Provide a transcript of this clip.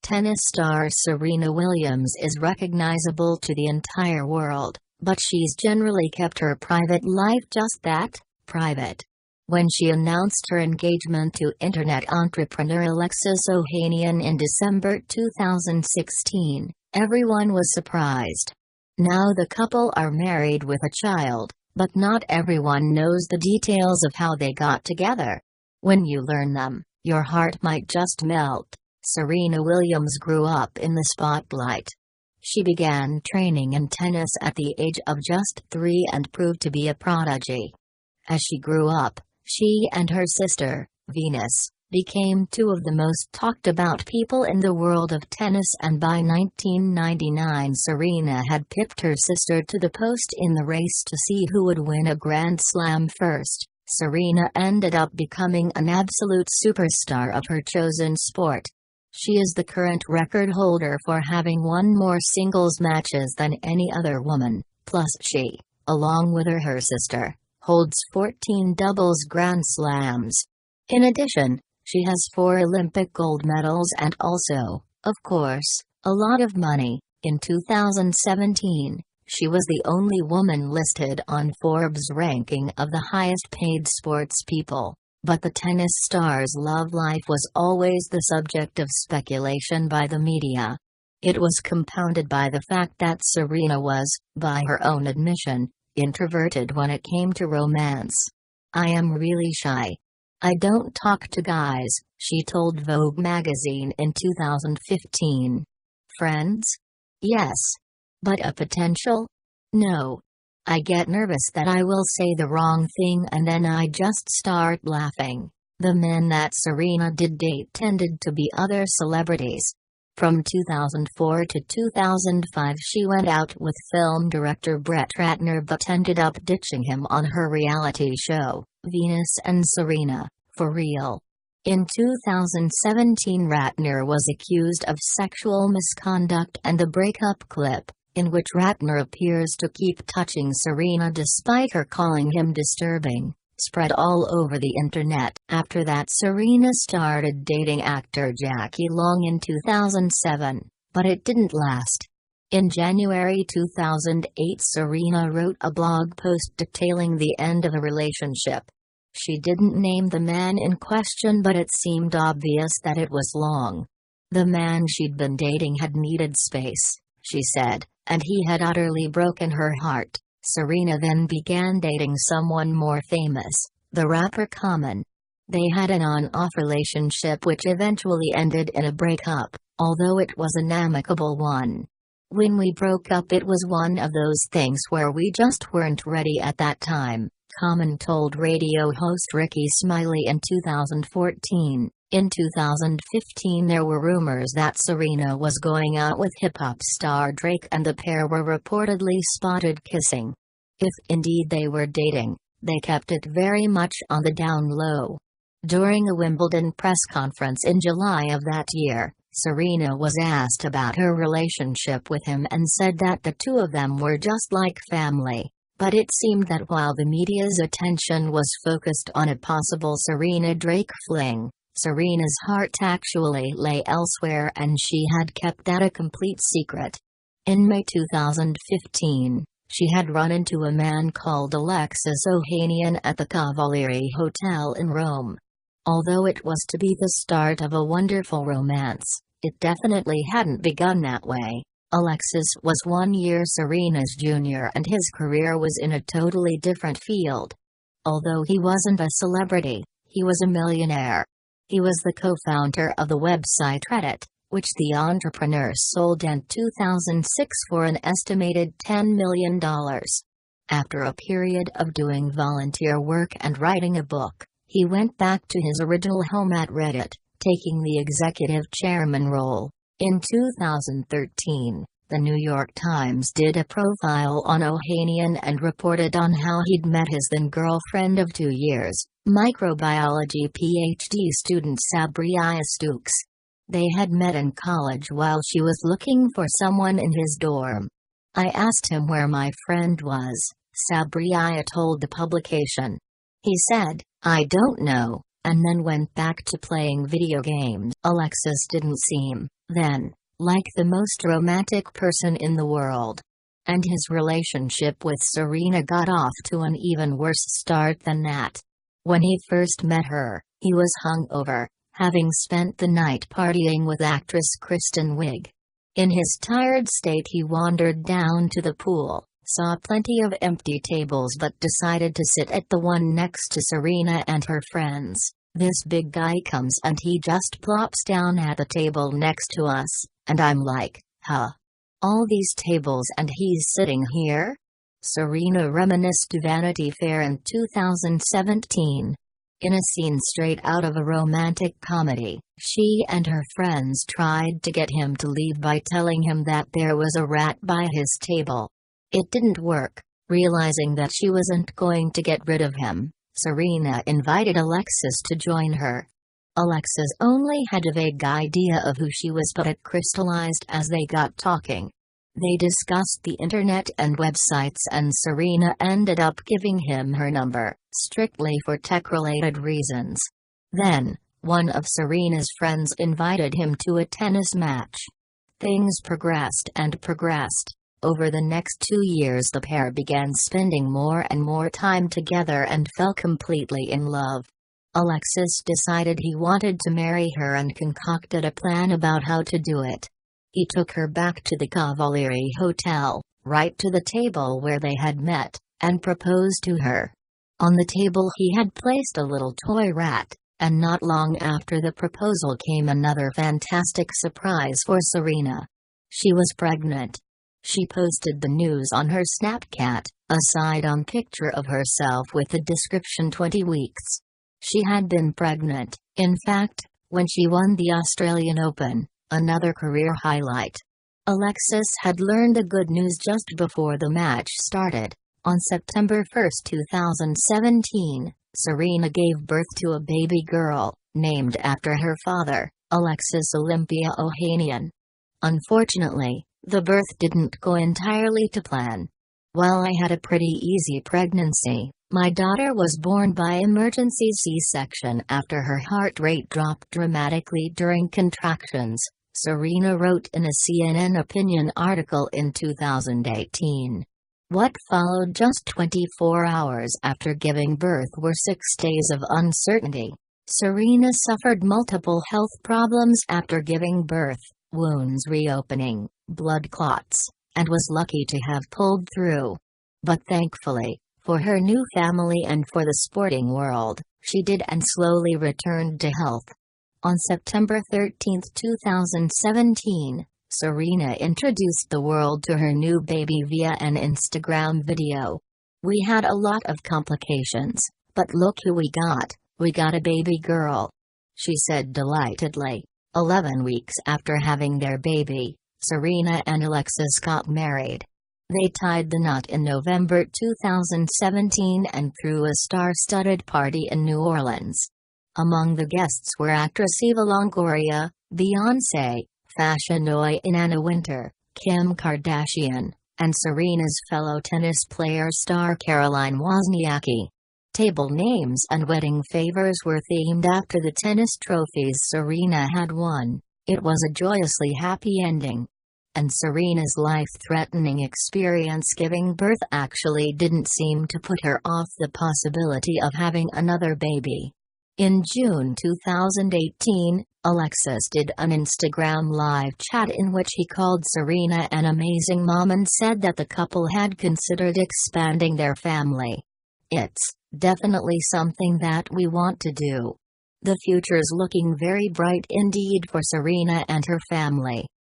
tennis star Serena Williams is recognizable to the entire world, but she's generally kept her private life just that, private. When she announced her engagement to internet entrepreneur Alexis Ohanian in December 2016, everyone was surprised. Now the couple are married with a child, but not everyone knows the details of how they got together. When you learn them, your heart might just melt. Serena Williams grew up in the spotlight. She began training in tennis at the age of just 3 and proved to be a prodigy. As she grew up, she and her sister, Venus, became two of the most talked about people in the world of tennis, and by 1999 Serena had pipped her sister to the post in the race to see who would win a Grand Slam first. Serena ended up becoming an absolute superstar of her chosen sport. She is the current record holder for having won more singles matches than any other woman, plus she, along with her sister, holds 14 doubles Grand Slams. In addition, she has 4 Olympic gold medals and also, of course, a lot of money. In 2017, she was the only woman listed on Forbes' ranking of the highest-paid sports people, but the tennis star's love life was always the subject of speculation by the media. It was compounded by the fact that Serena was, by her own admission, introverted when it came to romance. "I am really shy. I don't talk to guys," she told Vogue magazine in 2015. Friends? Yes. But a potential? No. I get nervous that I will say the wrong thing and then I just start laughing. The men that Serena did date tended to be other celebrities. From 2004 to 2005 she went out with film director Brett Ratner but ended up ditching him on her reality show, Venus and Serena, for real. In 2017 Ratner was accused of sexual misconduct, and the breakup clip, in which Ratner appears to keep touching Serena despite her calling him disturbing, spread all over the internet. After that Serena started dating actor Jackie Long in 2007, but it didn't last. In January 2008 Serena wrote a blog post detailing the end of a relationship. She didn't name the man in question, but it seemed obvious that it was Long. The man she'd been dating had needed space, she said, and he had utterly broken her heart. Serena then began dating someone more famous, the rapper Common. They had an on-off relationship which eventually ended in a breakup, although it was an amicable one. "When we broke up it was one of those things where we just weren't ready at that time," Common told radio host Ricky Smiley in 2014. In 2015 there were rumors that Serena was going out with hip-hop star Drake and the pair were reportedly spotted kissing. If indeed they were dating, they kept it very much on the down low. During a Wimbledon press conference in July of that year, Serena was asked about her relationship with him and said that the two of them were just like family. But it seemed that while the media's attention was focused on a possible Serena-Drake fling, Serena's heart actually lay elsewhere and she had kept that a complete secret. In May 2015, she had run into a man called Alexis Ohanian at the Cavalieri Hotel in Rome. Although it was to be the start of a wonderful romance, it definitely hadn't begun that way. Alexis was 1 year Serena's junior and his career was in a totally different field. Although he wasn't a celebrity, he was a millionaire. He was the co-founder of the website Reddit, which the entrepreneur sold in 2006 for an estimated $10 million. After a period of doing volunteer work and writing a book, he went back to his original home at Reddit, taking the executive chairman role. In 2013, the New York Times did a profile on Ohanian and reported on how he'd met his then-girlfriend of 2 years, microbiology PhD student Sabriya Stooks. They had met in college while she was looking for someone in his dorm. "I asked him where my friend was," Sabriya told the publication. "He said, 'I don't know,' and then went back to playing video games." Alexis didn't seem Then, like the most romantic person in the world. And his relationship with Serena got off to an even worse start than that. When he first met her, he was hungover, having spent the night partying with actress Kristen Wiig. In his tired state he wandered down to the pool, saw plenty of empty tables but decided to sit at the one next to Serena and her friends. This big guy comes and he just plops down at the table next to us, and I'm like, huh? All these tables and he's sitting here? Serena reminisced to Vanity Fair in 2017. In a scene straight out of a romantic comedy, she and her friends tried to get him to leave by telling him that there was a rat by his table. It didn't work. Realizing that she wasn't going to get rid of him, Serena invited Alexis to join her. Alexis only had a vague idea of who she was, but it crystallized as they got talking. They discussed the internet and websites, and Serena ended up giving him her number, strictly for tech-related reasons. Then, one of Serena's friends invited him to a tennis match. Things progressed and progressed. Over the next 2 years the pair began spending more and more time together and fell completely in love. Alexis decided he wanted to marry her and concocted a plan about how to do it. He took her back to the Cavalieri Hotel, right to the table where they had met, and proposed to her. On the table he had placed a little toy rat, and not long after the proposal came another fantastic surprise for Serena. She was pregnant. She posted the news on her Snapchat, a side-on picture of herself with the description 20 weeks. She had been pregnant, in fact, when she won the Australian Open, another career highlight. Alexis had learned the good news just before the match started. On September 1, 2017, Serena gave birth to a baby girl, named after her father, Alexis Olympia Ohanian. Unfortunately, the birth didn't go entirely to plan. While I had a pretty easy pregnancy, my daughter was born by emergency C-section after her heart rate dropped dramatically during contractions, Serena wrote in a CNN opinion article in 2018. What followed just 24 hours after giving birth were 6 days of uncertainty. Serena suffered multiple health problems after giving birth, wounds reopening, blood clots, and was lucky to have pulled through. But thankfully, for her new family and for the sporting world, she did and slowly returned to health. On September 13, 2017, Serena introduced the world to her new baby via an Instagram video. "We had a lot of complications, but look who we got a baby girl," she said delightedly. 11 weeks after having their baby, Serena and Alexis got married. They tied the knot in November 2017 and threw a star-studded party in New Orleans. Among the guests were actress Eva Longoria, Beyoncé, fashion icon Anna Wintour, Kim Kardashian, and Serena's fellow tennis player star Caroline Wozniacki. Table names and wedding favors were themed after the tennis trophies Serena had won. It was a joyously happy ending. And Serena's life-threatening experience giving birth actually didn't seem to put her off the possibility of having another baby. In June 2018, Alexis did an Instagram live chat in which he called Serena an amazing mom and said that the couple had considered expanding their family. "It's definitely something that we want to do. The future's looking very bright indeed for Serena and her family.